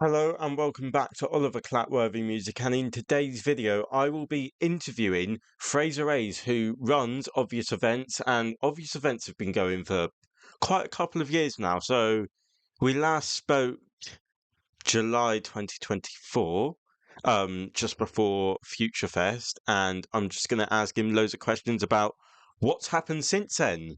Hello and welcome back to Oliver Clapworthy Music. And in today's video, I will be interviewing Frazer Aze, who runs Obvious Events, and Obvious Events have been going for quite a couple of years now. So we last spoke July 2024, just before Future Fest, and I'm just going to ask him loads of questions about what's happened since then.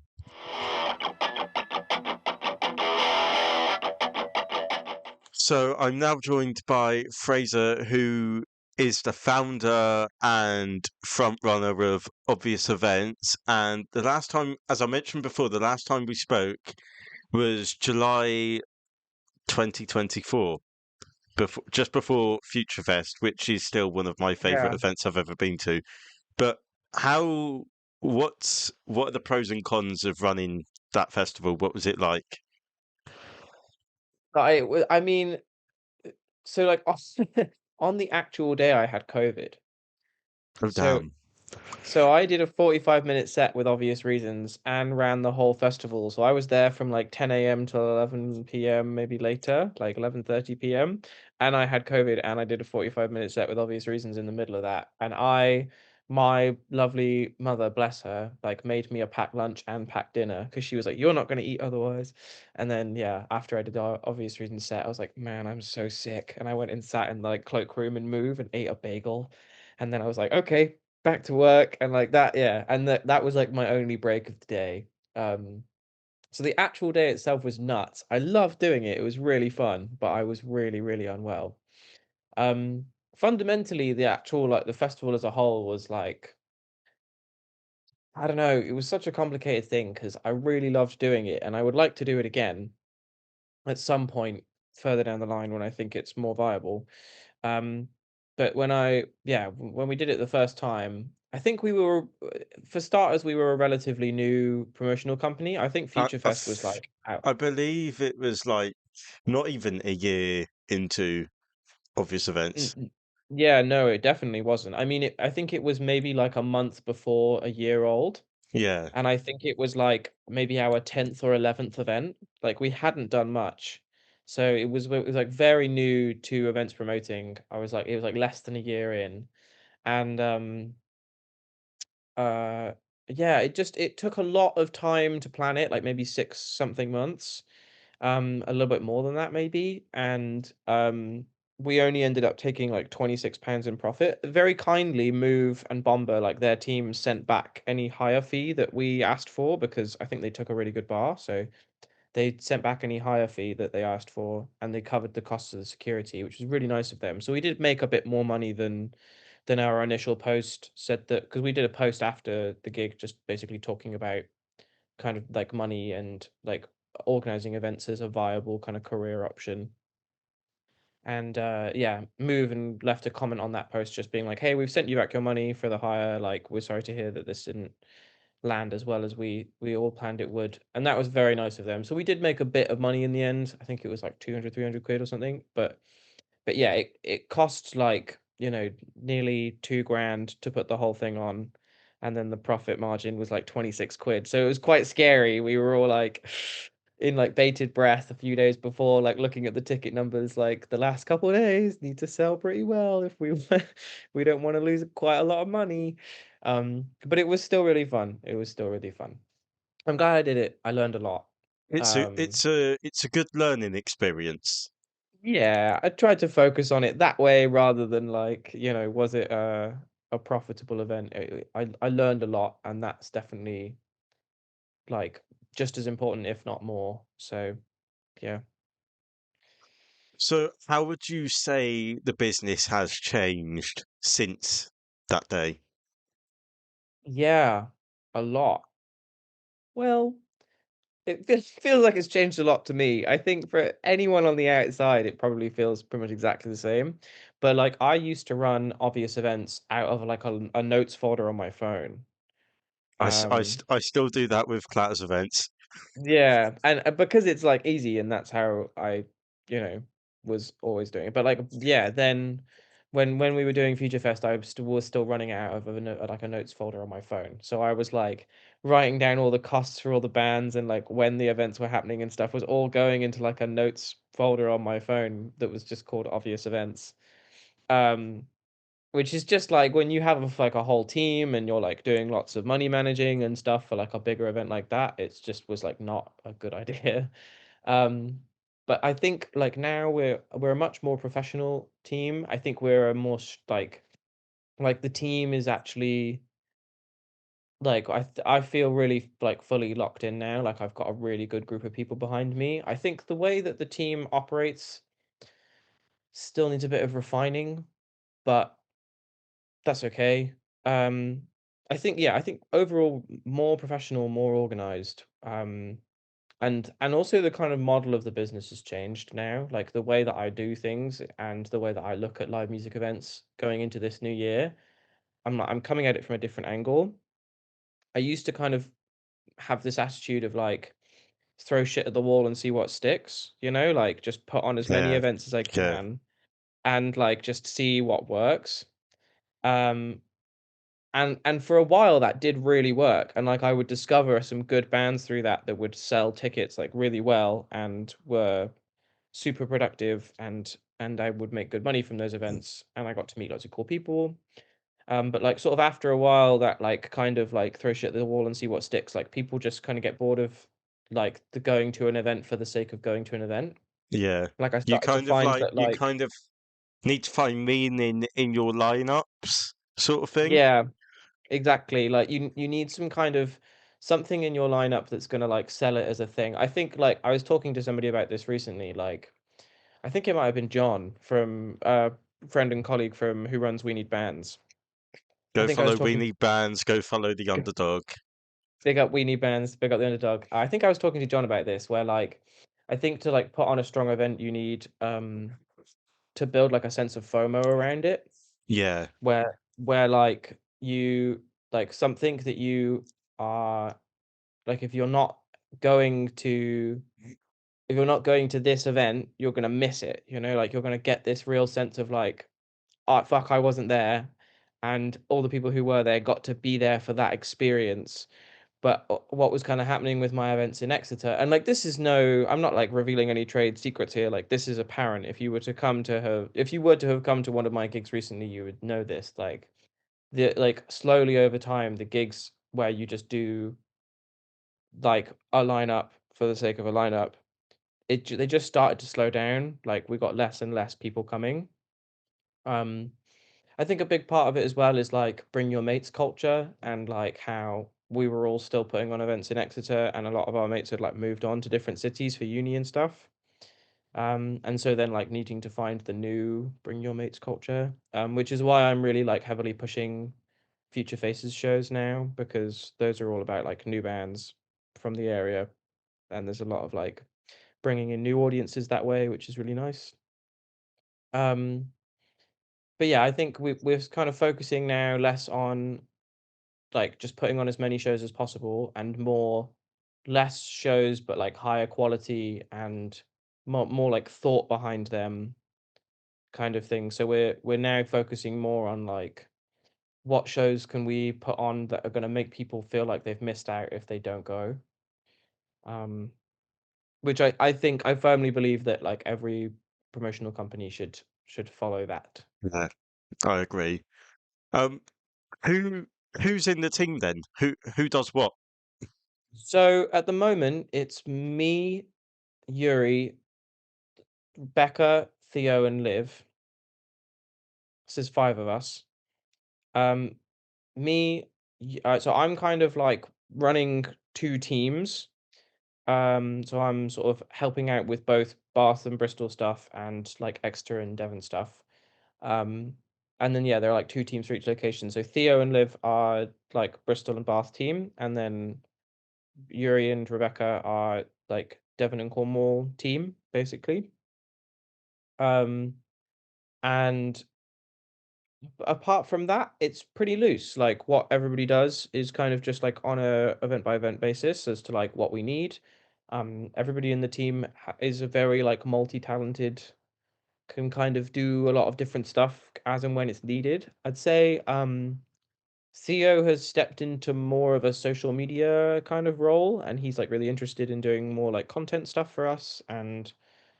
So I'm now joined by Fraser, who is the founder and front runner of Obvious Events. And the last time, as I mentioned before, the last time we spoke was July 2024, just before Future Fest, which is still one of my favorite Yeah, events I've ever been to. But how, what are the pros and cons of running that festival? What was it like? I mean, so like on the actual day I had COVID. Oh, So damn. so I did a 45-minute set with Obvious Reasons and ran the whole festival. So I was there from like 10 a.m. till 11 p.m., maybe later, like 11:30 p.m. And I had COVID and I did a 45-minute set with Obvious Reasons in the middle of that. And my lovely mother, bless her, like made me a packed lunch and packed dinner because she was like, "You're not going to eat otherwise." And then yeah, after I did the Obvious Reasons set, I was like, "Man, I'm so sick." And I went and sat in like cloakroom and move and ate a bagel. And then I was like, "Okay, back to work," and like that, yeah, and that was like my only break of the day. Um, so the actual day itself was nuts. I loved doing it. It was really fun, but I was really, really unwell. Fundamentally, the actual like the festival as a whole was like I don't know. It was such a complicated thing because I really loved doing it, and I would like to do it again at some point further down the line when I think it's more viable. Um, but when we did it the first time, I think we were for starters, we were a relatively new promotional company. I think I, Future I, Fest was like out. I believe it was like not even a year into Obvious Events. Yeah, no, it definitely wasn't. I mean, I think it was maybe like a month before a year old. Yeah. And I think it was like maybe our 10th or 11th event. Like we hadn't done much. So it was like very new to events promoting. It was like less than a year in. And Uh, yeah, it took a lot of time to plan it, like maybe 6 something months, a little bit more than that maybe, and, we only ended up taking, like, £26 in profit. Very kindly, Move and Bomber, like, their team sent back any higher fee that we asked for because I think they took a really good bar, so they sent back any higher fee that they asked for, and they covered the costs of the security, which was really nice of them. So we did make a bit more money than our initial post said that because we did a post after the gig, just basically talking about kind of like money and like organizing events as a viable kind of career option. And yeah, Move and left a comment on that post just being like, "Hey, we've sent you back your money for the hire. Like, we're sorry to hear that this didn't land as well as we all planned it would." And that was very nice of them. So we did make a bit of money in the end. I think it was like 200, 300 quid or something. But yeah, it costs like, nearly 2 grand to put the whole thing on. And then the profit margin was like 26 quid. So it was quite scary. We were all like in like bated breath a few days before, like looking at the ticket numbers, like the last couple of days need to sell pretty well if we we don't want to lose quite a lot of money. But it was still really fun. It was still really fun. I'm glad I did it. I learned a lot. It's a Um, it's a it's a good learning experience. Yeah, I tried to focus on it that way rather than like, was it a profitable event? I learned a lot, and that's definitely like just as important, if not more. So yeah. So how would you say the business has changed since that day? Yeah, a lot. Well, it feels like it's changed a lot to me. I think for anyone on the outside, it probably feels pretty much exactly the same. But like I used to run Obvious Events out of like a notes folder on my phone. Um, I still do that with Clatters events. Yeah, and because it's, like, easy and that's how I, you know, was always doing it, but, like, yeah, then when we were doing Future Fest, I was still running out of like a notes folder on my phone. So I was like writing down all the costs for all the bands and like when the events were happening and stuff was all going into like a notes folder on my phone that was just called Obvious Events. Um, which is just like when you have like a whole team and you're like doing lots of money managing and stuff for like a bigger event like that, it's just was like not a good idea. Um, but I think like now we're a much more professional team. I think we're a more like the team is actually like I feel really like fully locked in now. Like I've got a really good group of people behind me. I think the way that the team operates still needs a bit of refining, but that's okay. Um, I think yeah, I think overall more professional, more organized. And also the kind of model of the business has changed now. Like the way that I do things and the way that I look at live music events going into this new year, I'm coming at it from a different angle. I used to kind of have this attitude of like throw shit at the wall and see what sticks, like just put on as many Yeah, events as I yeah, can and like just see what works. Um and for a while that did really work, and, like, I would discover some good bands through that that would sell tickets, like, really well and were super productive, and I would make good money from those events, and I got to meet lots of cool people. But, like, sort of after a while that, like, kind of, like, throw shit at the wall and see what sticks, like, people just kinda get bored of, like, the going to an event for the sake of going to an event. yeah. Like, I You started to kind of find like that, you like kind of need to find meaning in your lineups, sort of thing. yeah. Exactly, like, you need some kind of something in your lineup that's gonna, like, sell it as a thing. I think, like, I was talking to somebody about this recently, like, I think it might have been John from, friend and colleague from who runs We Need Bands. I Go think I was follow We talking Need Bands, go follow the underdog. big up We Need Bands, big up the underdog. I think I was talking to John about this where, like, I think to, like, put on a strong event, you need, to build, like, a sense of FOMO around it, Yeah, where, like, something that you are like, going to if you're not going to this event, you're gonna miss it, like, you're gonna get this real sense of, like, "Oh, fuck, I wasn't there," and all the people who were there got to be there for that experience, but what was kinda happening with my events in Exeter and, like, this is no I'm not, like, revealing any trade secrets here, like, this is apparent. If you were to have come to one of my gigs recently, you would know this, slowly over time, the gigs where you just do, like, a lineup for the sake of a lineup, they just started to slow down, like, we got less and less people coming. Um, I think a big part of it as well is, like, bring your mates culture and, like, how we were all still putting on events in Exeter, and a lot of our mates had, like, moved on to different cities for uni and stuff. And so then, like, needing to find the new bring your mates culture, which is why I'm really, like, heavily pushing Future Faces shows now, because those are all about, like, new bands from the area, and there's a lot of, like, bringing in new audiences that way, which is really nice. Um, but yeah, I think we're kind of focusing now less on like just putting on as many shows as possible and less shows, but like higher quality and more like thought behind them kind of thing. So we're now focusing more on like what shows can we put on that are going to make people feel like they've missed out if they don't go. Um, which I think I firmly believe that like every promotional company should follow that. yeah, I agree. Um, who who's in the team then? Who does what? So at the moment, it's me, Yuri, Becca, Theo, and Liv. This is five of us. Um, so I'm kind of like running two teams. So I'm sort of helping out with both Bath and Bristol stuff and like Exeter and Devon stuff. Um, and then yeah, there are like two teams for each location. So Theo and Liv are like Bristol and Bath team, and then Yuri and Rebecca are like Devon and Cornwall team, basically. Um, and apart from that, it's pretty loose. Like what everybody does is kind of just like on a event by event basis as to like what we need. Everybody in the team is a very like multi-talented can kind of do a lot of different stuff as and when it's needed. I'd say Theo has stepped into more of a social media kind of role, and he's like really interested in doing more like content stuff for us and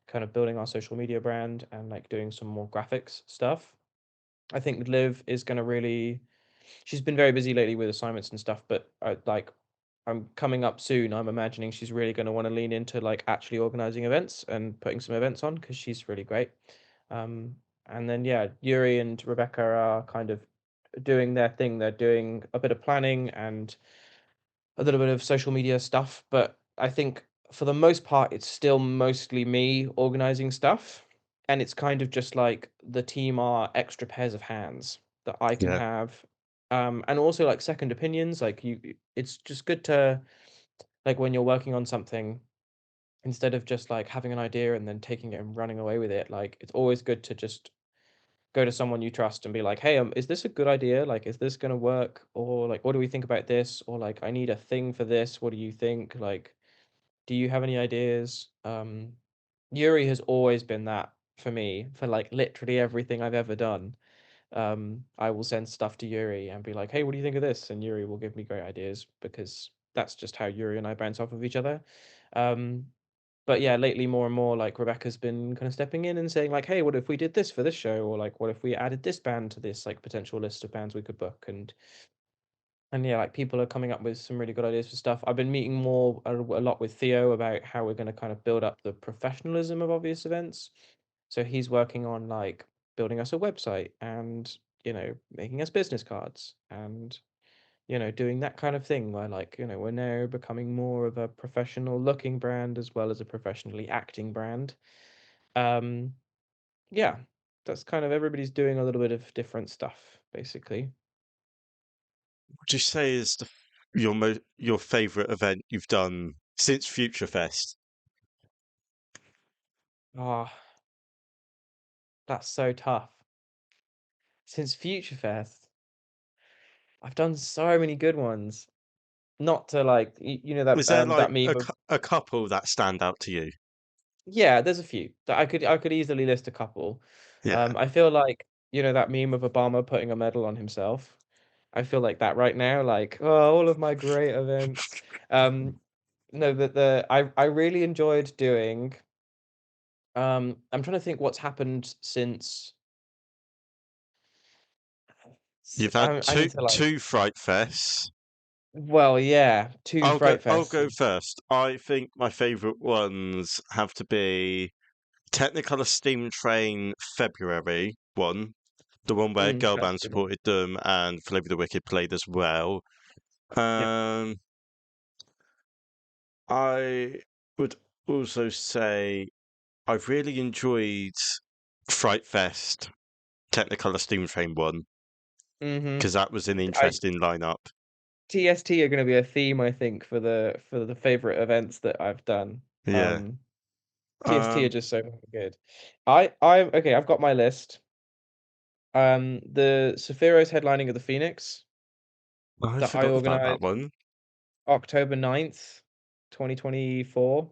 kind of building our social media brand and like doing some more graphics stuff. I think Liv is going to really, she's been very busy lately with assignments and stuff, but I'm coming up soon. I'm imagining she's really going to want to lean into like actually organizing events and putting some events on because she's really great. Um, and then yeah, Yuri and Rebecca are kind of doing their thing. They're doing a bit of planning and a little bit of social media stuff, but I think for the most part, it's still mostly me organizing stuff. And it's kind of just like the team are extra pairs of hands that I can Yeah. have. And also like second opinions. Like it's just good to like when you're working on something, instead of just like having an idea and then taking it and running away with it, like it's always good to just go to someone you trust and be like, "Hey, is this a good idea? Like, is this gonna work? Or like, what do we think about this? Or like, I need a thing for this. What do you think? Like, do you have any ideas?" Yuri has always been that for me for like literally everything I've ever done. I will send stuff to Yuri and be like, "Hey, what do you think of this?" And Yuri will give me great ideas because that's just how Yuri and I bounce off of each other. Um, but yeah, lately more and more like Rebecca's been kind of stepping in and saying like, "Hey, what if we did this for this show?" Or like, "What if we added this band to this like potential list of bands we could book?" And yeah, like people are coming up with some really good ideas for stuff. I've been meeting more a lot with Theo about how we're going to kind of build up the professionalism of obvious events. So he's working on like building us a website and making us business cards and doing that kind of thing where like we're now becoming more of a professional looking brand as well as a professionally acting brand. Um, yeah, that's kind of everybody's doing a little bit of different stuff basically. Would you say is your favorite event you've done since Future Fest? Ah, that's so tough. Since Future Fest, I've done so many good ones. Not to like, Was there that like meme of a couple that stand out to you? yeah, there's a few that I could easily list a couple. Yeah. I feel like that meme of Obama putting a medal on himself. I feel like that right now. Like, oh, all of my great events. Um, no, I really enjoyed doing. I'm trying to think what's happened since. You've had I need to like. two Fright Fests. Well, yeah, two Fright I'll Fests. go first. I think my favourite ones have to be Technicolor Steam Train February one, the one where Girl That's a Band good one. supported them and Flavor the Wicked played as well. Yeah. Um, I would also say I've really enjoyed Fright Fest Technicolor Steam Train one Mm-hmm. because that was an I interesting lineup. TST are going to be a theme, I think, for the favorite events that I've done. Yeah. Um, TST are Um, just so good. I okay. I've got my list. The Sephiro's headlining of the Phoenix I that I forgot about that organized one. October 9th, 2024.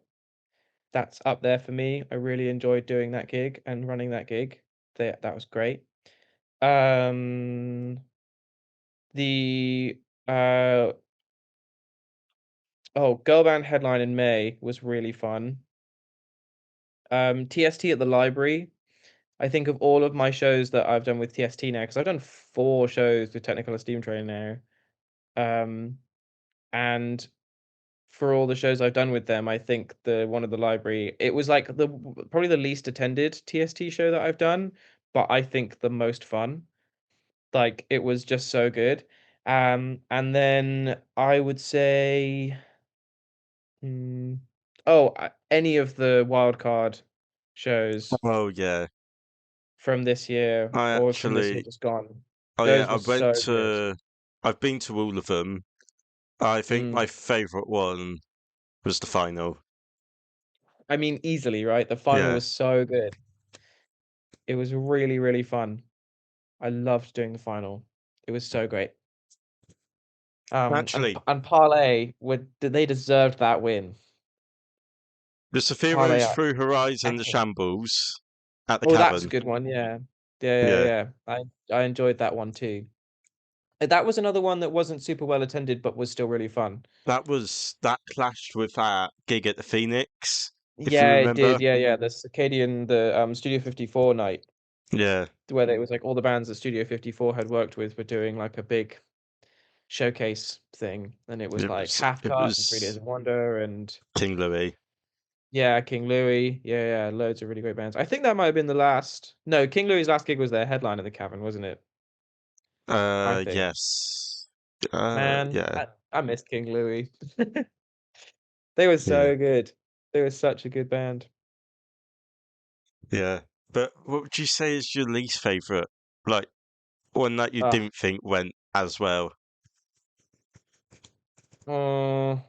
That's up there for me. I really enjoyed doing that gig and running that gig. That was great. Um, the uh oh, girl band headline in May was really fun. TST at the library. I think of all of my shows that I've done with TST now, because I've done 4 shows with Technicolor Steam Train now. Um, and for all the shows I've done with them, I think the one at the library, it was like probably the least attended TST show that I've done, but I think the most fun. Like it was just so good. And then I would say, hmm, oh, any of the wildcard shows Oh yeah, from this year I or from this year actually. just gone. Oh yeah, Those were so good. I've been to all of them. I think Mm. my favourite one was the final. I mean, easily, right? The final Yeah. was so good. It was really, really fun. I loved doing the final. It was so great. And Actually, and Parlay would they deserved that win. the Parlay Sephiro's are Through Horizon the epic. Shambles at the Oh, that's a cavern. good one, yeah. Yeah, yeah, Yeah, yeah. I enjoyed that one too. That was another one that wasn't super well attended, but was still really fun. that clashed with that gig at the Phoenix, if you Yeah, it remember. did, yeah, yeah, the Studio 54 night, Yeah, where it was, like, all the bands that Studio 54 had worked with were doing, like, a big showcase thing, and it was, like, Half it Cut and 3 Days was of Wonder and King Louis. yeah, King Louis. Yeah, yeah, loads of really great bands. I think that might have been the last no, King Louis's last gig was their headline at the Cavern, wasn't it? I think. Yes. Man, Yeah, I missed King Louis. They were yeah, so good. They were such a good band. yeah. But what would you say is your least favorite? Like one that you Ah, didn't think went as well? oh,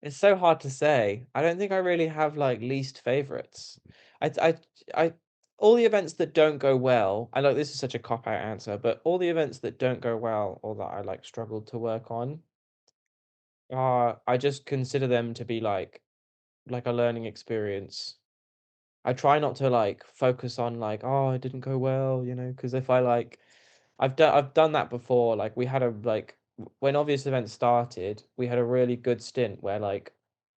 it's so hard to say. I don't think I really have, like, least favorites. I I I all the events that don't go well I know this is such a cop out answer, but all the events that don't go well or that I, like, struggled to work on, I just consider them to be, like a learning experience. I try not to, like, focus on, like, "Oh, it didn't go well," because if I, like I've done that before, like, we had a, like when Obvious Events started, we had a really good stint where, like,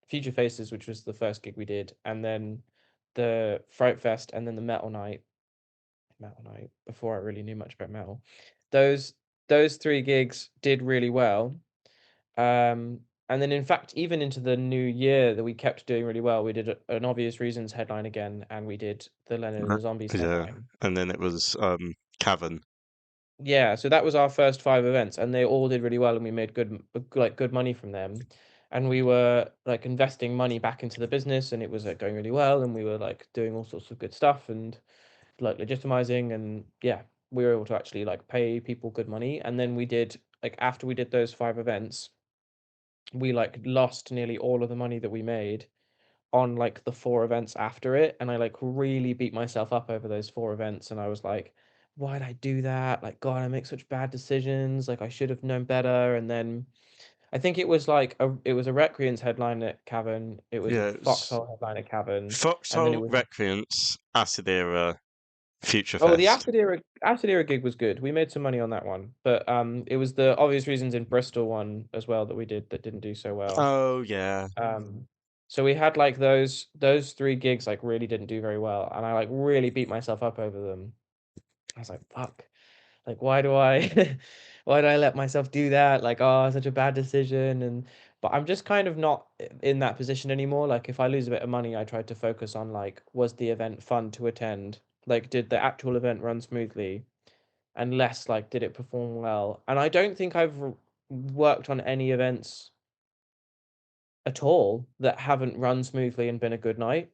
Future Faces, which was the first gig we did, and then the Fright Fest, and then the Metal Night, before I really knew much about metal. Those those 3 gigs did really well, and then in fact, even into the new year that we kept doing really well, we did an Obvious Reasons headline again, and we did the Leonard and Uh, the Zombies Yeah, headline. and then it was Cavern. Yeah, so that was our first 5 events, and they all did really well, and we made good money from them. And we were, like, investing money back into the business, and it was, like, going really well, and we were, like, doing all sorts of good stuff and, like, legitimizing, and yeah, we were able to actually, like, pay people good money. And then we did like, after we did those 5 events, we, like, lost nearly all of the money that we made on, like, the 4 events after it, and I, like, really beat myself up over those 4 events, and I was like, "Why'd I do that? Like, God, I make such bad decisions, like, I should have known better." And then I think it was a Requiem's headline at Cavern, it was a Yeah, it was Foxhole headline at Cavern, and then it Foxhole, was Recreants, Acid Era, Future oh, the Fest. Acid Era gig was good, we made some money on that one, but, it was the Obvious Reasons in Bristol one as well that we did that didn't do so well. Oh yeah, Um, so we had, like, those 3 gigs, like, really didn't do very well, and I, like, really beat myself up over them. I was like, "Fuck, like, why do I why do I let myself do that? Like, oh, such a bad decision." But I'm just kind of not in that position anymore. Like, if I lose a bit of money, I try to focus on, like, was the event fun to attend? Like, did the actual event run smoothly? And less, like, did it perform well? And I don't think I've worked on any events at all that haven't run smoothly and been a good night.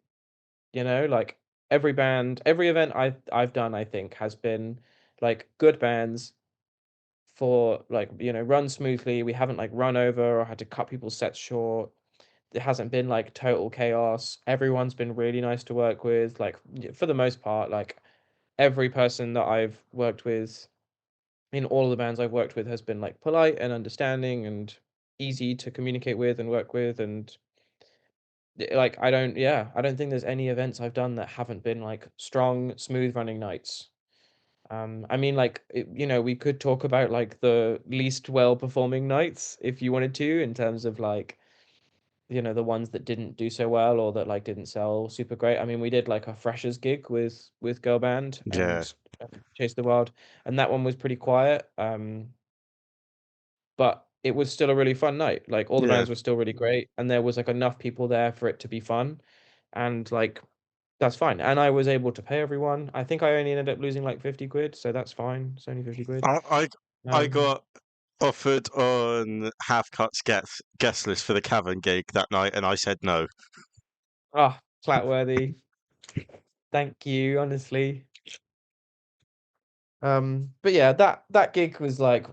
Like, every event I've done, I think, has been, like, good bands for, like, run smoothly. We haven't, like, run over or had to cut people's sets short. It hasn't been, like, total chaos. Everyone's been really nice to work with, like, for the most part, like, every person that I've worked with in all of the bands I've worked with has been, like, polite and understanding and easy to communicate with and work with, and like, I don't think there's any events I've done that haven't been, like, strong, smooth running nights. I mean, like, we could talk about, like, the least well performing nights if you wanted to, in terms of, like, the ones that didn't do so well or that, like, didn't sell super great. I mean, we did, like, a freshers gig with girl band yeah. and Chase the Wild, and that one was pretty quiet. But it was still a really fun night. Like, all the Yeah, bands were still really great, and there was, like, enough people there for it to be fun, and, like, that's fine, and I was able to pay everyone. I think I only ended up losing, like, 50 quid, so that's fine. It's only 50 quid. I I, I Um, got offered on Half Cut's guest list for the Cavern gig that night, and I said no. Clatworthy. Thank you, honestly. But yeah, that gig was, like,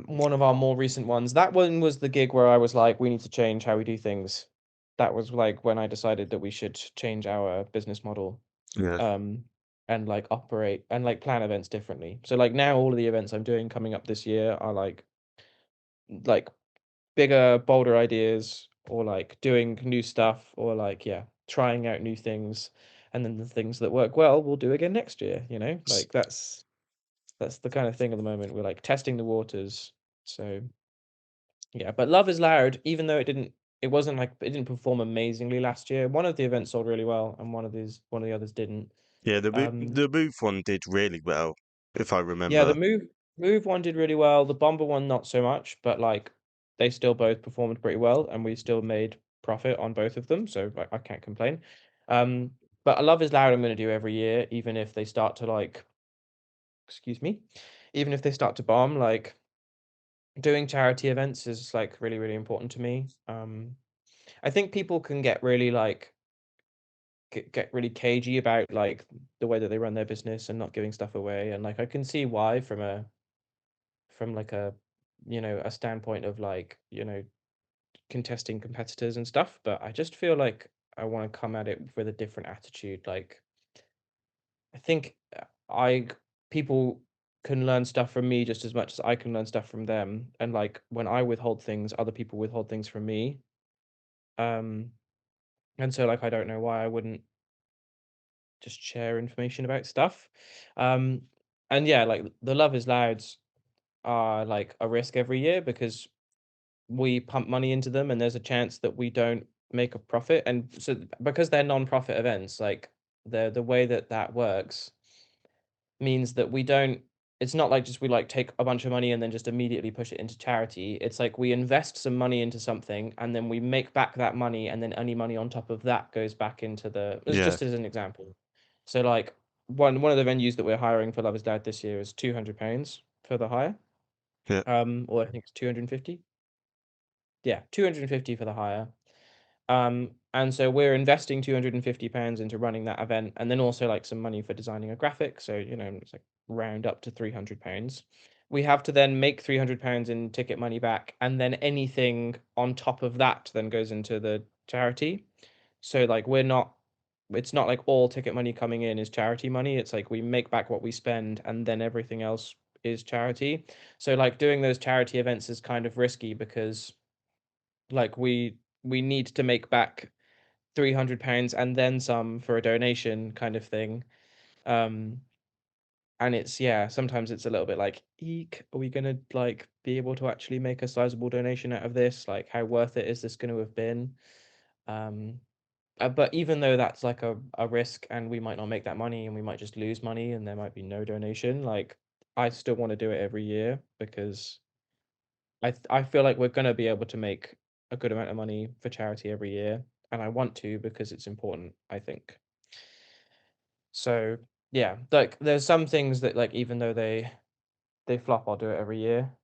one of our more recent ones. That one was the gig where I was like, "We need to change how we do things." That was, like, when I decided that we should change our business model. Yeah, um, and, like, operate and, like, plan events differently. So, like, now all of the events I'm doing coming up this year are, like bigger, bolder ideas or, like, doing new stuff or, like, yeah, trying out new things. and then the things that work well, we'll do again next year, you know? Like, that's the kind of thing at the moment. We're, like, testing the waters. So, yeah, but Love Is Loud, even though it wasn't like it didn't perform amazingly last year. One of the events sold really well, and one of the others didn't. Yeah, Um, the move one did really well, if I yeah, the remember. Move one did really well, the Bomber one not so much, but, like, they still both performed pretty well, and we still made profit on both of them, so, like, I can't complain. Um, but Love Is Loud I'm gonna do every year, even if they start to, like excuse me, even if they start to bomb, like, doing charity events is, like, really, really important to me. I think people can get really, like get really cagey about, like, the way that they run their business and not giving stuff away, and, like, I can see why from, like, a standpoint of, like, contesting competitors and stuff, but I just feel like I wanna come at it with a different attitude, like, I think, I people can learn stuff from me just as much as I can learn stuff from them, and, like, when I withhold things, other people withhold things from me, um, and so, like, I don't know why I wouldn't just share information about stuff. Um, and yeah, like the Love is Louds are like a risk every year because we pump money into them and there's a chance that we don't make a profit. And so because they're non-profit events, like the way that that works means that we don't it's not like just we like take a bunch of money and then just immediately push it into charity. It's like we invest some money into something and then we make back that money and then any money on top of that goes back into the Yeah, just as an example. So like one of the venues that we're hiring for Lovers Dad this year is £200 for the hire. yeah. Or I think it's 250. Yeah, 250 for the hire. And so we're investing £250 into running that event, and then also like some money for designing a graphic. So, it's like round up to £300. We have to then make £300 in ticket money back, and then anything on top of that then goes into the charity. So like it's not like all ticket money coming in is charity money. It's like we make back what we spend and then everything else is charity. So like doing those charity events is kind of risky because like we need to make back £300 and then some for a donation kind of thing. Um, and it's yeah, sometimes it's a little bit like, eek, are we gonna like be able to actually make a sizable donation out of this? Like, how worth it is this going to have been? Um, but even though that's like a risk, and we might not make that money, and we might just lose money, and there might be no donation. Like, I still want to do it every year because I feel like we're gonna be able to make a good amount of money for charity every year, and I want to because it's important, I think. So, yeah, like, there's some things that, like, even though they flop, I'll do it every year.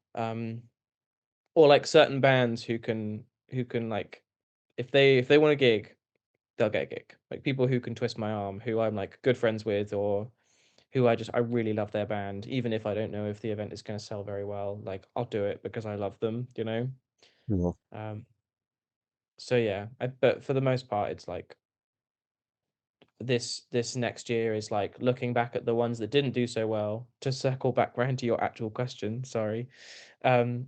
Or, like, certain bands who can, like if they want a gig, they'll get a gig. Like, people who can twist my arm, who I'm, like, good friends with, or who I really love their band, even if I don't know if the event is gonna sell very well, like, I'll do it because I love them, you know? Yeah. Um So yeah, but for the most part, it's like this next year is like looking back at the ones that didn't do so well. To circle back round to your actual question, sorry.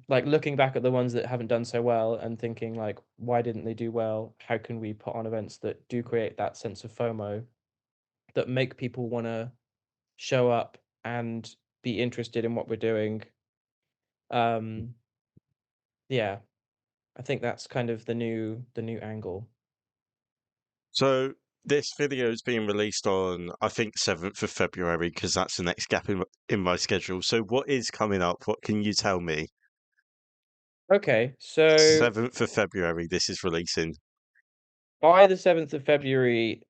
Like looking back at the ones that haven't done so well and thinking like, why didn't they do well? How can we put on events that do create that sense of FOMO that make people want to show up and be interested in what we're doing? Um, yeah, I think that's kind of the new angle. So this video is being released on, I think, 7th of February because that's the next gap in my schedule. So what is coming up? What can you tell me? Okay, so 7th of February, this is releasing. by the 7th of February,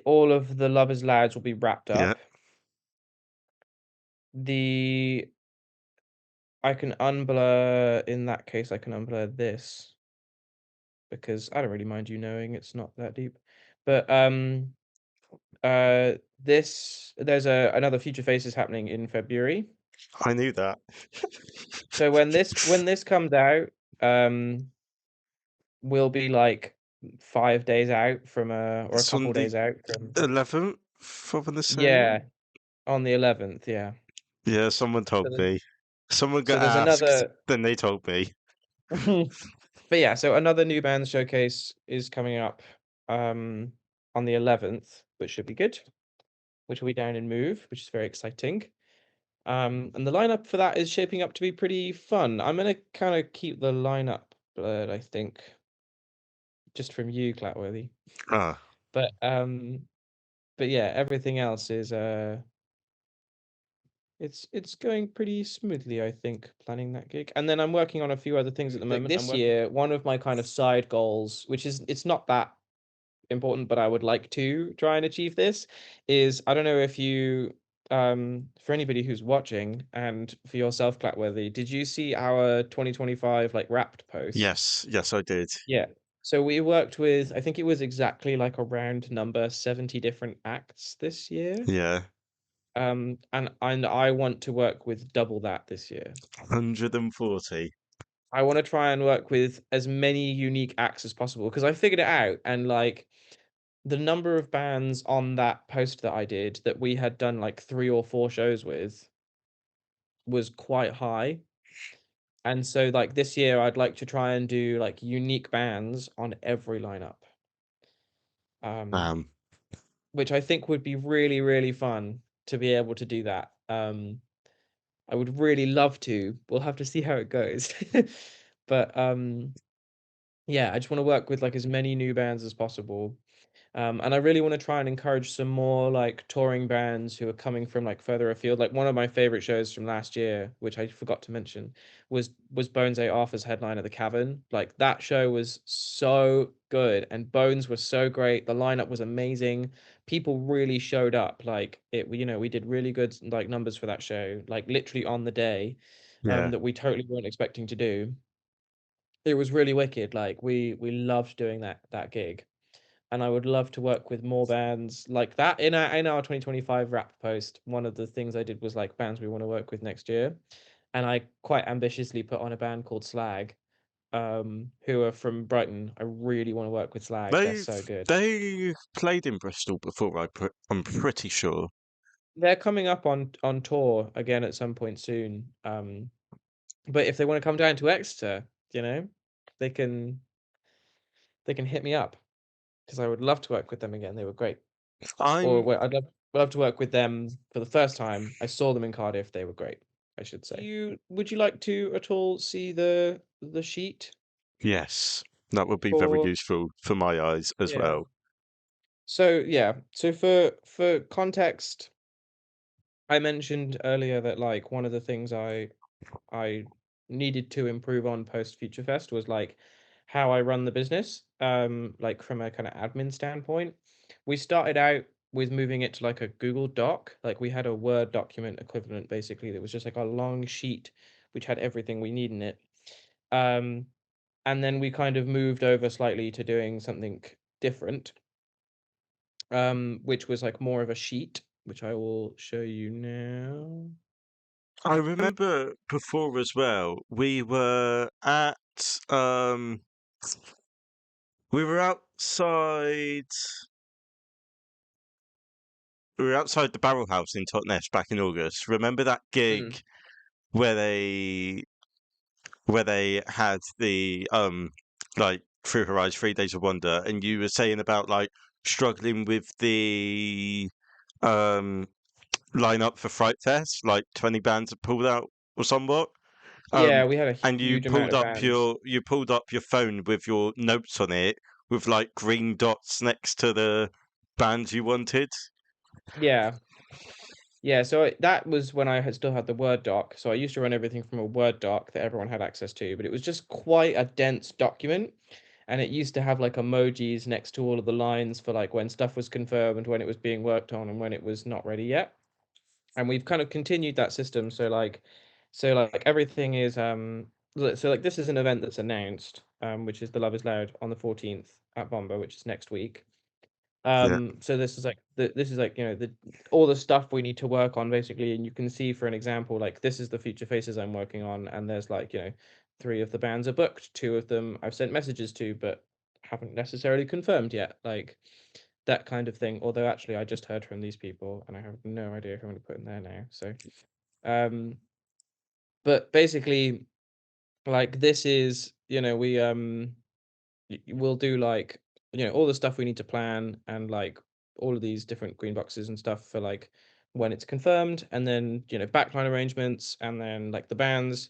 all of the Lovers Lads will be wrapped Yeah, up. The I can unblur in that case, I can unblur this because I don't really mind you knowing it's not that deep. But this there's another Future Faces happening in February. I knew that. So when this comes out, um, we'll be like 5 days out from or a It's couple on the days out from 11th, I want to say. yeah, on the 11th, yeah. Yeah, someone So told me. Someone so got there's asked, another then they told me. but yeah, so another new band showcase is coming up. Um, on the 11th, which should be good, which will be down in Move, which is very exciting. And the lineup for that is shaping up to be pretty fun. I'm gonna kind of keep the lineup blurred, I think, just from you, Clatworthy. Ah, But but yeah, everything else is it's going pretty smoothly, I think, planning that gig. And then I'm working on a few other things at the like moment. this I'm year, one of my kind of side goals, which is it's not that important, but I would like to try and achieve this, is I don't know if you for anybody who's watching and for yourself, Clatworthy, did you see our 2025 like wrapped post? Yes, yes, I did. Yeah. So we worked with I think it was exactly like around number 70 different acts this year. Yeah, And I want to work with double that this year. 140. I want to try and work with as many unique acts as possible because I figured it out and like the number of bands on that post that I did that we had done like 3 or 4 shows with was quite high. And so like this year I'd like to try and do like unique bands on every lineup. Um Um, which I think would be really, really fun to be able to do that. I would really love to. We'll have to see how it goes. But yeah, I just want to work with like as many new bands as possible. And I really want to try and encourage some more like touring bands who are coming from like further afield. Like one of my favorite shows from last year, which I forgot to mention, was Bones A. Arthur's headline at the Cavern. Like that show was so good, and Bones was so great. The lineup was amazing. People really showed up. Like it, we did really good like numbers for that show. Like literally on the day, yeah. that we totally weren't expecting to do. It was really wicked. Like we loved doing that gig, and I would love to work with more bands like that. In our 2025 wrap post, one of the things I did was like bands we want to work with next year, and I quite ambitiously put on a band called Slag, who are from Brighton. I really want to work with Slag. They're They've so good. they played in Bristol before, I'm pretty sure. They're coming up on tour again at some point soon. But if they want to come down to Exeter, you know, they can they can hit me up because I would love to work with them again. They were great. Or I'm well, I'd love to work with them for the first time. I saw them in Cardiff, they were great, I should say. You would you like to at all see the sheet Yes, that would be very for useful for my eyes as yeah. well. So, yeah, so for context, I mentioned earlier that, like, one of the things I needed to improve on post Future Fest was like how I run the business, like from a kind of admin standpoint. We started out with moving it to like a Google Doc. Like we had a Word document equivalent basically that was just like a long sheet which had everything we need in it. Um, and then we kind of moved over slightly to doing something different, which was like more of a sheet, which I will show you now. I remember before as well, um we were outside we were outside the Barrel House in Totnes back in August. Remember that gig Mm. where they had the like Through Her Eyes 3 Days of Wonder, and you were saying about like struggling with the um lineup for Fright Fest, like 20 bands had pulled out or somewhat. Um, Yeah, we had a and huge amount of bands. you pulled up your phone with your notes on it with like green dots next to the bands you wanted. Yeah. Yeah, so that was when I had still had the Word doc. So I used to run everything from a Word doc that everyone had access to, but it was just quite a dense document. And it used to have like emojis next to all of the lines for like when stuff was confirmed, when it was being worked on, and when it was not ready yet. And we've kind of continued that system. So like everything is so like this is an event that's announced, which is the Love is Loud on the 14th at Bomba, which is next week. Yeah, So this is like, the all the stuff we need to work on basically, and you can see for an example, like this is the future faces I'm working on, and there's like, 3 of the bands are booked, 2 of them I've sent messages to, but haven't necessarily confirmed yet, like that kind of thing. Although actually I just heard from these people and I have no idea who I'm gonna put in there now. So um but basically like this is, we'll do like all the stuff we need to plan and like all of these different green boxes and stuff for like when it's confirmed, and then backline arrangements, and then like the bands,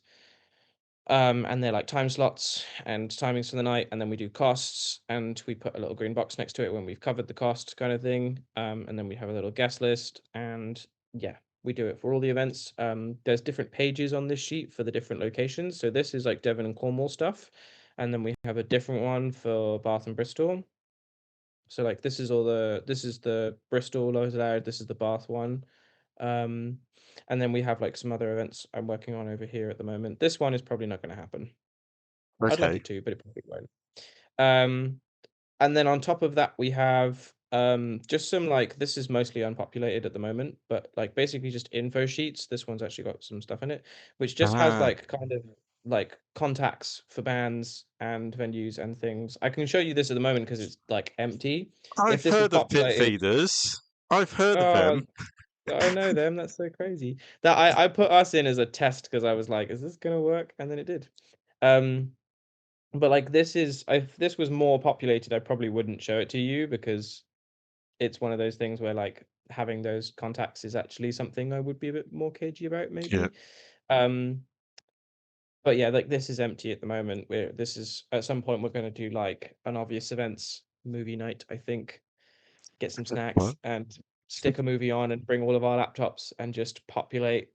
and they're like time slots and timings for the night, and then we do costs, and we put a little green box next to it when we've covered the cost kind of thing. And then we have a little guest list, and yeah, we do it for all the events. There's different pages on this sheet for the different locations. So this is like Devon and Cornwall stuff, and then we have a different one for Bath and Bristol. So like this is the Bristol Lows Loud, this is the Bath one. Um, and then we have like some other events I'm working on over here at the moment. This one is probably not going to happen. I'd like Okay. it to, but it probably won't. Um, and then on top of that, we have just some like this is mostly unpopulated at the moment, but like basically just info sheets. This one's actually got some stuff in it, which just has Ah, like kind of like contacts for bands and venues and things. I can show you this at the moment because it's like empty. If I've this was heard of populated, PitFeeders. I've heard of oh, them. I know them. That's so crazy. That I put us in as a test because I was like, is this gonna work? And then it did. Um, but like this is if this was more populated, I probably wouldn't show it to you because it's one of those things where like having those contacts is actually something I would be a bit more cagey about Yeah. maybe. Um, but yeah, like this is empty at the moment. We're this is at some point we're gonna do like an obvious events movie night, I think. Get some snacks What? and stick a movie on and bring all of our laptops and just populate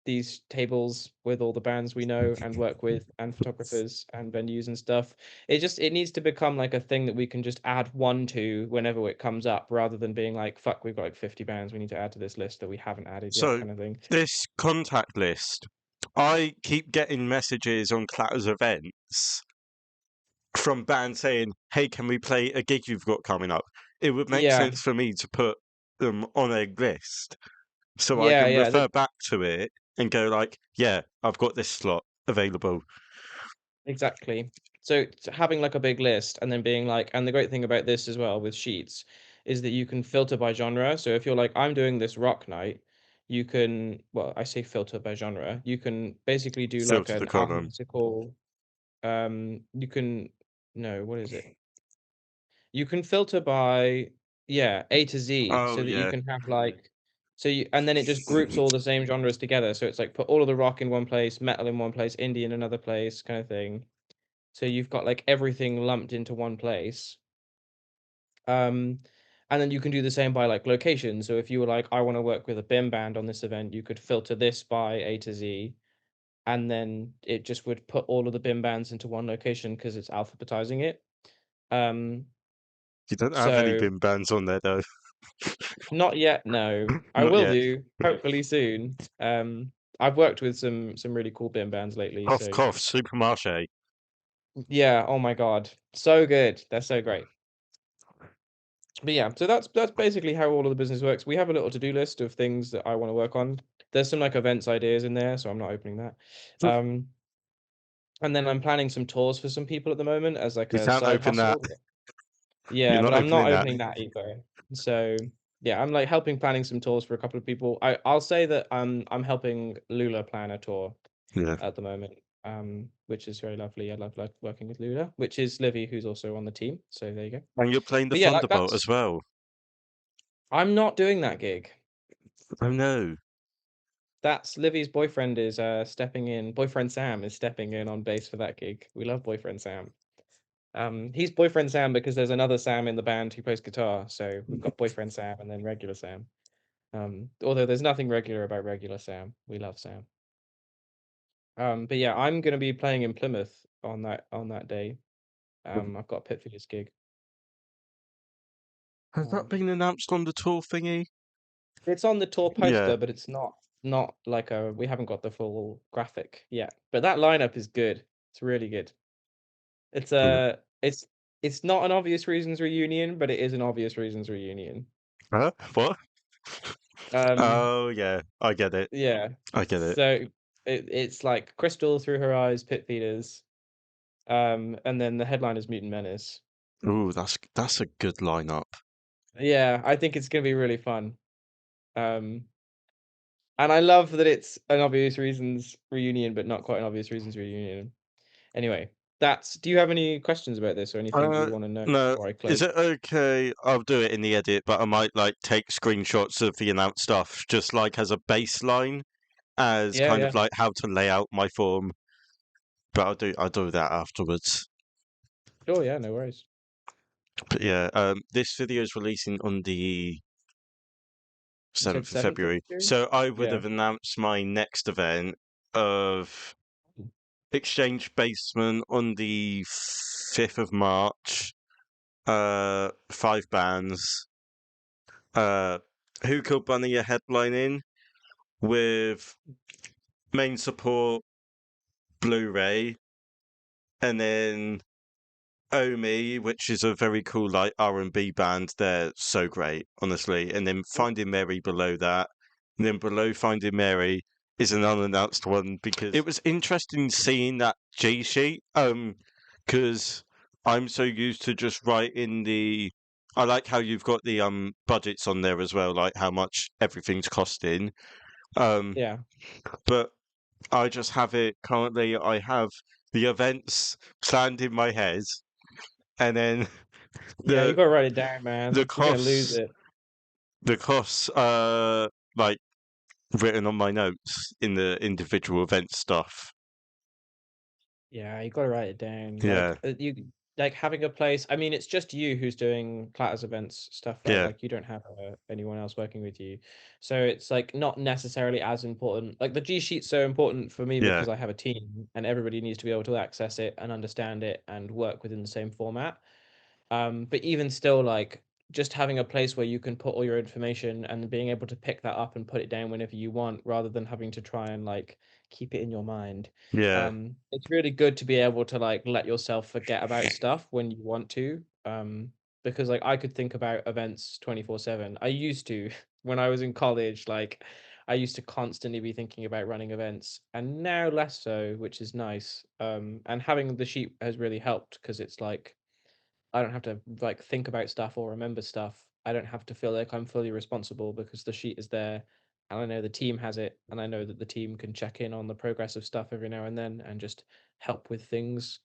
these tables with all the bands we know and work with and photographers and venues and stuff. It needs to become like a thing that we can just add one to whenever it comes up, rather than being like, fuck, we've got like 50 bands we need to add to this list that we haven't added yet, So kind of thing. this contact list, I keep getting messages on Clatter's events from bands saying, "Hey, can we play a gig you've got coming up?" It would make Yeah, sense for me to put them on a list so I yeah, can yeah. refer back to it and go like, "Yeah, I've got this slot available." Exactly. So having like a big list and then being like, and the great thing about this as well with sheets is that you can filter by genre. So if you're like, I'm doing this rock night, you can, well, I say filter by genre. You can basically do like Filter the an column. alphabetical, you can, no, what is it? You can filter by, yeah, A to Z Oh so that you yeah, can have like, so you, and then it just groups all the same genres together. So it's like put all of the rock in one place, metal in one place, indie in another place, kind of thing. So you've got like everything lumped into one place. Um, and then you can do the same by like location. So if you were like, I want to work with a BIM band on this event, you could filter this by A to Z, and then it just would put all of the BIM bands into one location because it's alphabetizing it. Um, you don't have any so bin bands on there though. not yet, no. I Not will yet. do, hopefully soon. I've worked with some really cool BIM bands lately, Cough, so cough, Supermarché. yeah, oh my God. So good. They're so great. But yeah, so that's basically how all of the business works. We have a little to-do list of things that I want to work on. There's some like events ideas in there, so I'm not opening that. Um, and then I'm planning some tours for some people at the moment as like You a can't side open that. hustle. You're Yeah, but not I'm opening not that. opening that either. So yeah, I'm like helping planning some tours for a couple of people. I'll say that I'm helping Lula plan a tour Yeah. at the moment, which is very lovely. I love like working with Lula, which is Livy, who's also on the team. So there you go. And you're playing the But yeah, like Thunderbolt as that's well. I'm not doing that gig. Oh no. That's Livy's boyfriend is stepping in. Boyfriend Sam is stepping in on bass for that gig. We love boyfriend Sam. He's boyfriend Sam because there's another Sam in the band who plays guitar. So we've got boyfriend Sam and then regular Sam. Although there's nothing regular about regular Sam. We love Sam. But yeah, I'm gonna be playing in Plymouth on that day. I've got a Pit Figures gig. Has that Um, been announced on the tour thingy? it's on the tour Yeah. poster, but it's not like a. We haven't got the full graphic yet. But that lineup is good. It's really good. It's Yeah. a it's not an obvious reasons reunion, but it is an obvious reasons reunion. Huh? What? Um, Oh yeah, I get it. yeah. I get it. So it's like Crystal Through Her Eyes, Pit Feeders, and then the headline is Mutant Menace. Ooh, that's a good lineup. Yeah, I think it's gonna be really fun. Um, and I love that it's an obvious reasons reunion, but not quite an obvious reasons reunion. Anyway, that's do you have any questions about this or anything you Uh, wanna know no. before I Is close? it okay? I'll do it in the edit, but I might like take screenshots of the announced stuff, just like as a baseline, as Yeah, kind yeah. of like how to lay out my form. But I'll do that afterwards. Sure, yeah, no worries. But yeah, this video is releasing on the You said 7th of 7th of February, June? so I would Yeah. have announced my next event of Exchange Basement on the 5th of March. 5 bands. Uh, Who Killed Bunny are headlining with main support Blu-ray, and then Omi, which is a very cool like R&B band. They're so great, honestly. And then Finding Mary below that, and then below Finding Mary is an unannounced one because it was interesting seeing that G sheet. Because I'm so used to just writing the. I like how you've got the budgets on there as well, like how much everything's costing. Um, Yeah. but I just have it currently. I have the events planned in my head, and then Yeah, you the gotta write it down, the man. You're gonna lose costs it. the costs like written on my notes in the individual event stuff. Yeah, you gotta write it down. Yeah, Like having a place. I mean, it's just you who's doing Clatters events stuff, right? yeah, Like you don't have anyone else working with you, so it's like not necessarily as important. Like the G sheet's so important for me yeah, because I have a team and everybody needs to be able to access it and understand it and work within the same format. But even still, like just having a place where you can put all your information and being able to pick that up and put it down whenever you want, rather than having to try and like keep it in your mind. yeah, It's really good to be able to like let yourself forget about stuff when you want to. Because like I could think about events 24/7. I used to when I was in college, like I used to constantly be thinking about running events, and now less so, which is nice. And having the sheet has really helped because it's like I don't have to like think about stuff or remember stuff. I don't have to feel like I'm fully responsible because the sheet is there and I know the team has it and I know that the team can check in on the progress of stuff every now and then and just help with things.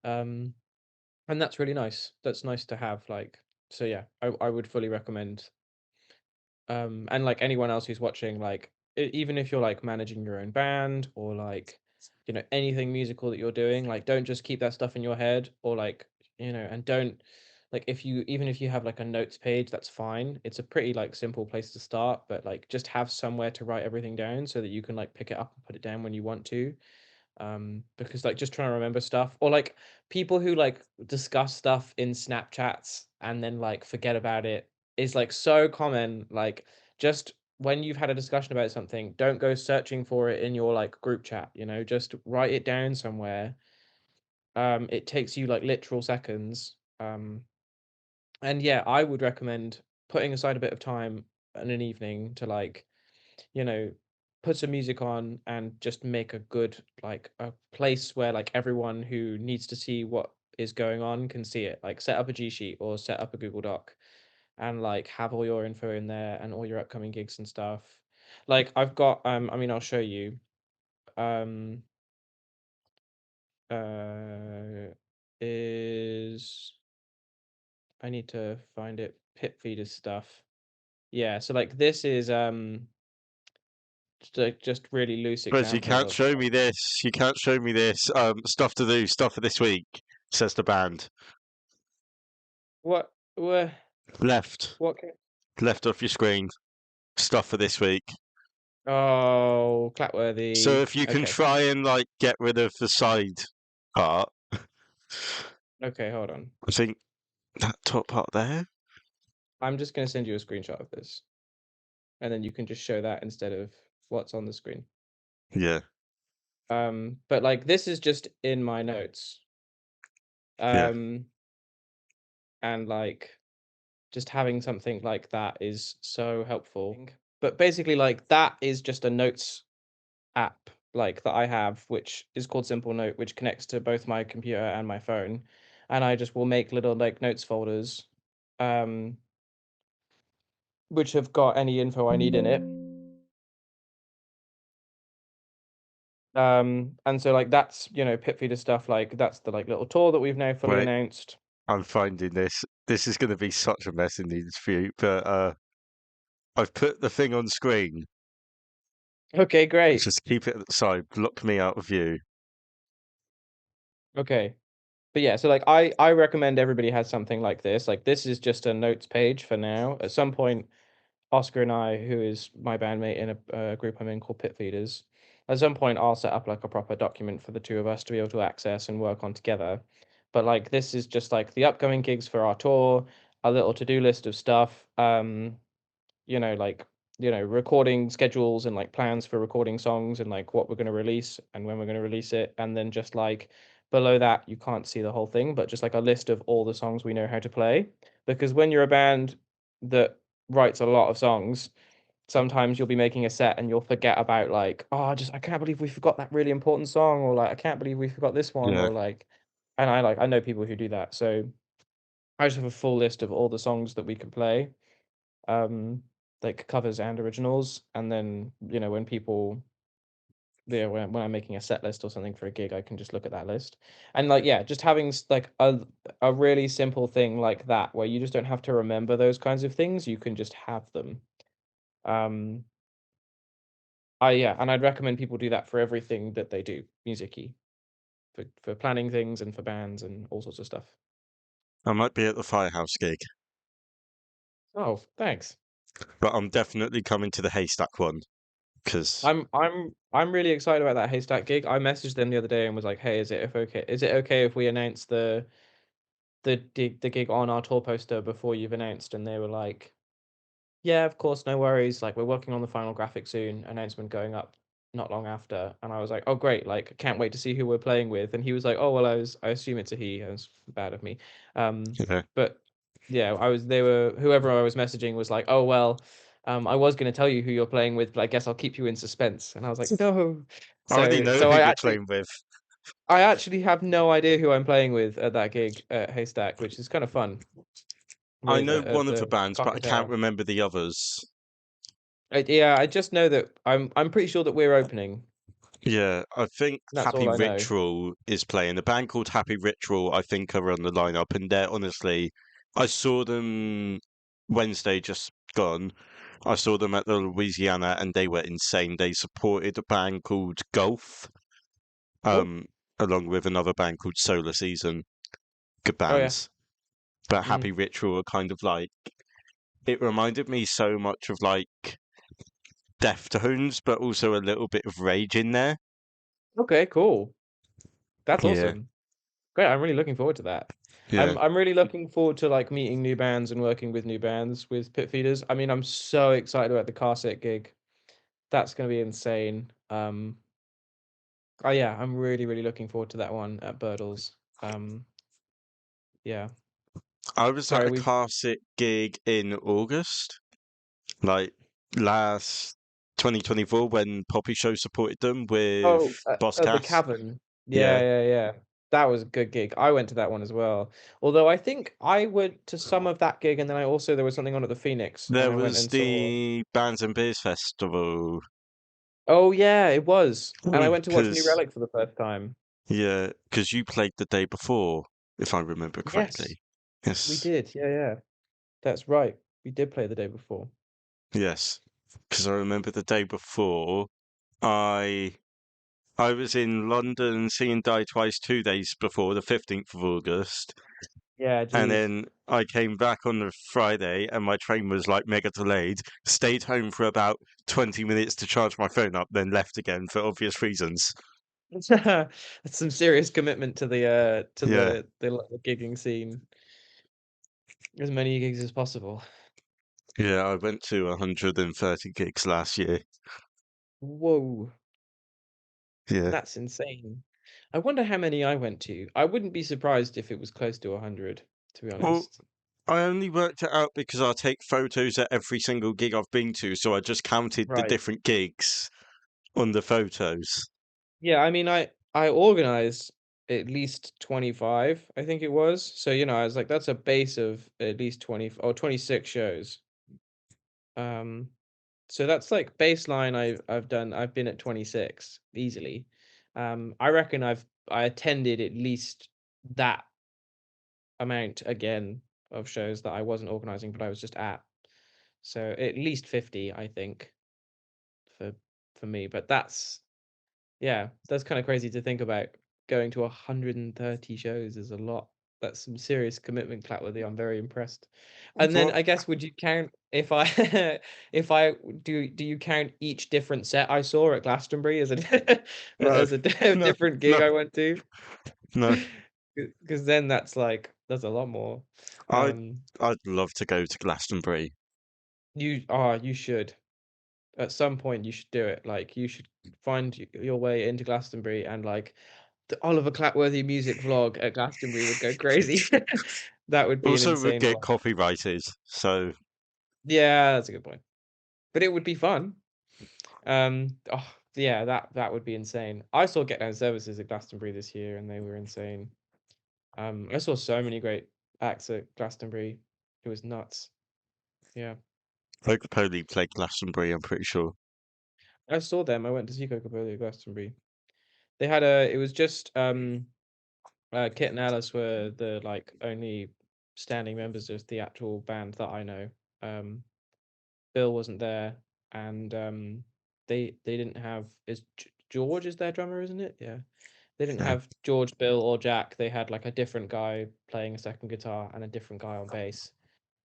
Um, and that's really nice. That's nice to have like so yeah, I would fully recommend and like anyone else who's watching, like even if you're like managing your own band or like anything musical that you're doing, like don't just keep that stuff in your head or like and don't like if you even if you have like a notes page, that's fine. It's a pretty like simple place to start, but like just have somewhere to write everything down so that you can like pick it up and put it down when you want to. Because like just trying to remember stuff or like people who like discuss stuff in Snapchats and then like forget about it is like so common. Like just when you've had a discussion about something, don't go searching for it in your like group chat, just write it down somewhere. It takes you like literal seconds. And yeah, I would recommend putting aside a bit of time in an evening to like you know, put some music on and just make a good like a place where like everyone who needs to see what is going on can see it. Like set up a G sheet or set up a Google Doc and like have all your info in there and all your upcoming gigs and stuff. Like I've got I mean I'll show you. Um uh is I need to find it. PitFeeders stuff. Yeah, so like this is just really loose but you example can't of show me this. You can't show me this. Stuff to do, stuff for this week. Says the band. what Left, what left off your screen. Stuff for this week. Oh, So Clapworthy. if you can Okay. try and like get rid of the side part, Okay, hold on. I think that top part there. I'm just gonna send you a screenshot of this, and then you can just show that instead of what's on the screen. Yeah, But like this is just in my notes. yeah, Um, and like just having something like that is so helpful. But basically, like that is just a notes app like that I have, which is called Simple Note, which connects to both my computer and my phone. And I just will make little like notes folders. Um, which have got any info I need in it. And so, like, that's, PitFeeder stuff, like, that's the, like, little tour that we've now fully Wait, announced. I'm finding this. This is going to be such a mess in the interview, but I've put the thing on screen. Okay, great. Just keep it at the side, block me out of view. Okay. But yeah, so, like, I recommend everybody has something like this. Like, this is just a notes page for now. At some point, Oscar and I, who is my bandmate in a group I'm in called PitFeeders, at some point I'll set up like a proper document for the two of us to be able to access and work on together. But like this is just like the upcoming gigs for our tour, a little to-do list of stuff. Like, recording schedules and like plans for recording songs and like what we're going to release and when we're going to release it. And then just like below that, you can't see the whole thing, but just like a list of all the songs we know how to play. Because when you're a band that writes a lot of songs, sometimes you'll be making a set and you'll forget about like, oh, just I can't believe we forgot that really important song, or like I can't believe we forgot this one, Yeah. or like, and I know people who do that. So I just have a full list of all the songs that we can play, um, like covers and originals. And then, when people, when I'm making a set list or something for a gig, I can just look at that list. And like, yeah, just having like a really simple thing like that where you just don't have to remember those kinds of things, you can just have them. Um, yeah, and I'd recommend people do that for everything that they do, musicy, for planning things and for bands and all sorts of stuff. I might be at the Firehouse gig, Oh, thanks. but I'm definitely coming to the Haystack one because I'm really excited about that Haystack gig. I messaged them the other day and was like, "Hey, is it okay if we announce the gig on our tour poster before you've announced?" And they were like, "Yeah, of course, no worries. Like, we're working on the final graphic soon. Announcement going up not long after." And I was like, "Oh, great! Like, can't wait to see who we're playing with." And he was like, "Oh, well, I assume it's a he." It was bad of me. you know, But yeah, whoever I was messaging was like, "Oh, well, I was going to tell you who you're playing with, but I guess I'll keep you in suspense." And I was like, "No." I already So know so who I you're actually playing with. I actually have no idea who I'm playing with at that gig at Haystack, which is kind of fun I with know at one of the the bands, but I can't Cockatoo. remember the others. Yeah, I just know that I'm pretty sure that we're opening. Yeah, I think That's Happy all I know. Ritual is playing. A band called Happy Ritual, I think, are on the lineup, and they're honestly, I saw them Wednesday just gone. I saw them at the Louisiana, and they were insane. They supported a band called Gulf, Oh, um, along with another band called Solar Season. Good oh yeah. bands, but Mhm. Happy Ritual are kind of like it reminded me so much of like Deftones, but also a little bit of Rage in there. Okay, cool. That's Yeah, awesome. Great. I'm really looking forward to that. yeah. I'm really looking forward to like meeting new bands and working with new bands with Pit Feeders. I mean, I'm so excited about the car set gig. That's gonna be insane. Oh yeah, I'm really, really looking forward to that one at Birdles. Yeah. I was at Sorry, a we classic gig in August, like last 2024 when Poppy Show supported them with Oh, Boss at the Cass. Cavern. Yeah, Yeah, yeah, yeah. That was a good gig. I went to that one as well. Although I think I went to some of that gig, and then there was something on at the Phoenix, and there I went was and saw. the Bands and Beers Festival. Oh yeah, it was. And I went to watch New Because Relic for the first time. yeah, because you played the day before, if I remember Yes, correctly. we Yes, did. Yeah, yeah. That's right. We did play the day before. yes. Because I remember the day before, I I was in London seeing Die Twice 2 days before, the 15th of August. Yeah, And geez. then I came back on the Friday and my train was like mega delayed. Stayed home for about 20 minutes to charge my phone up, then left again for obvious reasons. That's some serious commitment to Yeah. the gigging scene. As many gigs as possible. Yeah, I went to 130 gigs last year. Whoa. Yeah. That's insane. I wonder how many I went to. I wouldn't be surprised if it was close to 100, to be Well, honest. I only worked it out because I take photos at every single gig I've been to, so I just counted the Right. different gigs on the photos. Yeah, I mean, I organized at least 25, I think it was. So, I was like, that's a base of at least 20 or 26 shows. Um, so that's like baseline I've been at 26 easily. I reckon I attended at least that amount again of shows that I wasn't organizing, but I was just at. So at least 50, I think, for for me. But that's kind of crazy to think about. Going to 130 shows is a lot. That's some serious commitment, Clatworthy. I'm very impressed. And then What? I guess would you count if I if I do you count each different set I saw at Glastonbury as a No, as a no, different gig no, I went to? no. Because then that's a lot more. I Um, I'd love to go to Glastonbury. you should. At some point, you should do it. Like, you should find your way into Glastonbury, and like the Oliver Clatworthy music vlog at Glastonbury would go crazy. That would be an Also, would insane get one. copyrighted. So Yeah, that's a good point. But it would be fun. Yeah, that would be insane. I saw Get Down Services at Glastonbury this year, and they were insane. I saw so many great acts at Glastonbury. It was nuts. Yeah, Coca-Cola played Glastonbury. I'm pretty sure. I saw them. I went to see Coca-Cola at Glastonbury. They had a. It was just Kit and Alice were the, like, only standing members of the actual band that I know. Um, Bill wasn't there, and, they didn't have George is their drummer, isn't it? Yeah. They didn't Yeah. have George, Bill, or Jack. They had, like, a different guy playing a second guitar and a different guy on bass,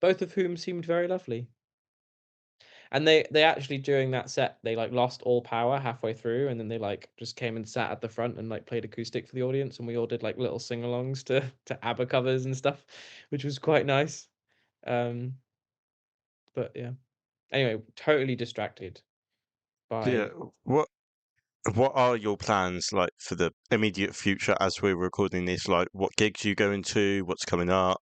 both of whom seemed very lovely. And they actually during that set, they, like, lost all power halfway through, and then they, like, just came and sat at the front and, like, played acoustic for the audience, and we all did, like, little sing-alongs to ABBA covers and stuff, which was quite nice. Um, but yeah. Anyway, totally distracted Yeah. by What are your plans like for the immediate future as we're recording this? Like, what gigs you going to? What's coming up?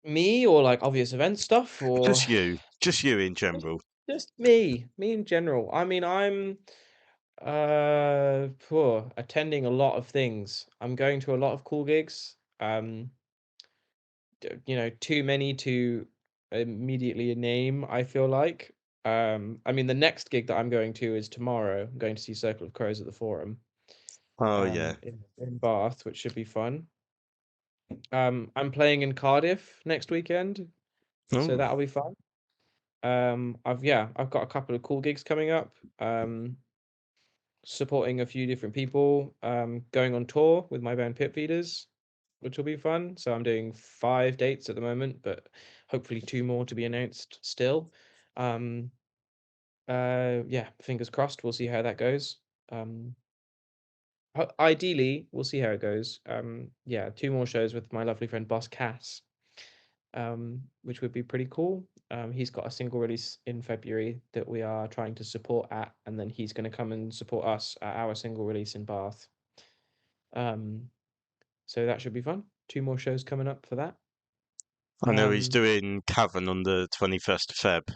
me or, like, obvious event stuff or Just you in just general. just me in general. I mean, I'm, attending a lot of things. I'm going to a lot of cool gigs. Too many to immediately name, I feel like. I mean, the next gig that I'm going to is tomorrow. I'm going to see Circle of Crows at the Forum, Oh yeah. in Bath, which should be fun. I'm playing in Cardiff next weekend, so Oh, that'll be fun. I've got a couple of cool gigs coming up. Supporting a few different people. Going on tour with my band PitFeeders, which will be fun. So I'm doing 5 dates at the moment, but hopefully 2 more to be announced still. Um, yeah, fingers crossed. We'll see how that goes. Um, Ideally, we'll see how it goes. Yeah, 2 more shows with my lovely friend Boss Cass, which would be pretty cool. He's got a single release in February that we are trying to support at, and then he's going to come and support us at our single release in Bath. Um, so that should be fun. 2 more shows coming up for that. I know he's Um, doing Cavern on the 21st of Feb.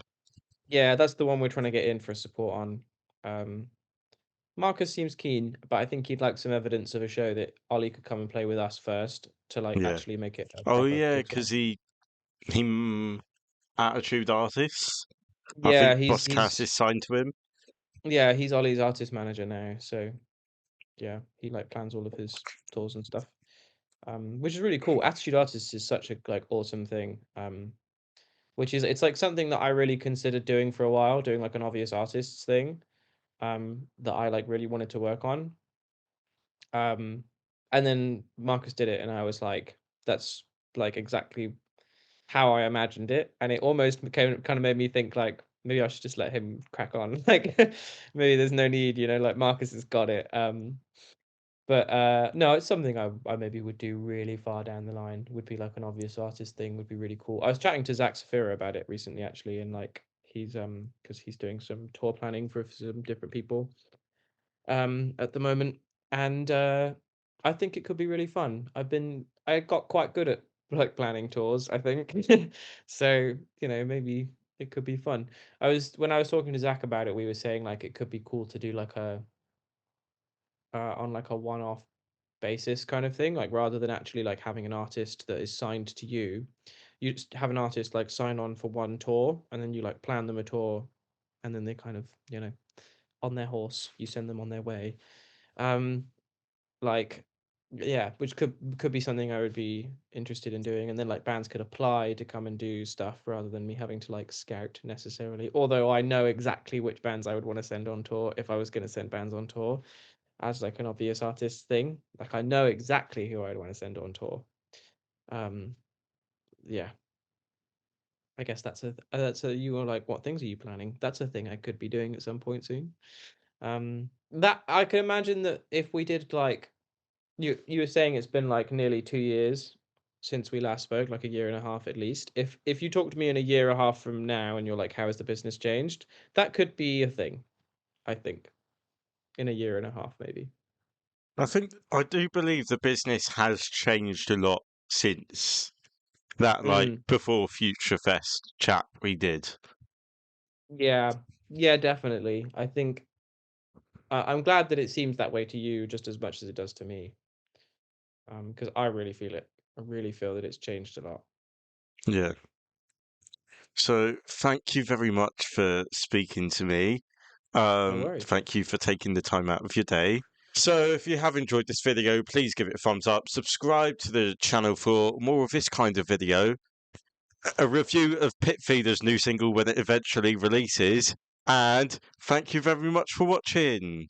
yeah, that's the one we're trying to get in for support on. Um, Marcus seems keen, but I think he'd like some evidence of a show that Ollie could come and play with us first to, like, Yeah. actually make it a Oh proper yeah, gig for because him. he Attitude Artists. I Yeah, think he's Boss Cass he's is signed to him. yeah, he's Ollie's artist manager now, so yeah, he, like, plans all of his tours and stuff. Which is really cool. Attitude Artists is such a, like, awesome thing. Which is it's like something that I really considered doing for a while, doing, like, an obvious artists thing, that I, like, really wanted to work on. Um, and then Marcus did it, and I was like, that's, like, exactly how I imagined it, and it almost became kind of made me think, like, maybe I should just let him crack on. Like, maybe there's no need, like, Marcus has got it. But, no, it's something I maybe would do really far down the line, would be, like, an obvious artist thing, would be really cool. I was chatting to Zach Safira about it recently, actually, and, like, because he's doing some tour planning for some different people, at the moment, and, I think it could be really fun. I got quite good at, like, planning tours, I think. So, maybe it could be fun. When I was talking to Zach about it, we were saying, like, it could be cool to do, like, on, like, a one-off basis kind of thing, like, rather than actually, like, having an artist that is signed to you, you just have an artist, like, sign on for one tour, and then you, like, plan them a tour, and then they kind of, on their horse. You send them on their way. Um, like, yeah, which could be something I would be interested in doing, and then like bands could apply to come and do stuff rather than me having to like scout necessarily. Although I know exactly which bands I would want to send on tour if I was going to send bands on tour as like an obvious artist thing. Like I know exactly who I'd want to send on tour. Um, yeah, I guess that's a you were like, what things are you planning? That's a thing I could be doing at some point soon. That I can imagine that if we did like you were saying it's been like nearly 2 years since we last spoke, like a year and a half at least. If you talk to me in a year and a half from now and you're like, how has the business changed? That could be a thing, I think, in a year and a half maybe. I do believe the business has changed a lot since that, like, Mm, before Future Fest chat we did. yeah, yeah, definitely. I think I'm glad that it seems that way to you just as much as it does to me. Because I really feel it. I really feel that it's changed a lot. Yeah. So thank you very much for speaking to me. No worries. Thank you for taking the time out of your day. So if you have enjoyed this video, please give it a thumbs up. Subscribe to the channel for more of this kind of video. A review of PitFeeders' new single when it eventually releases. And thank you very much for watching.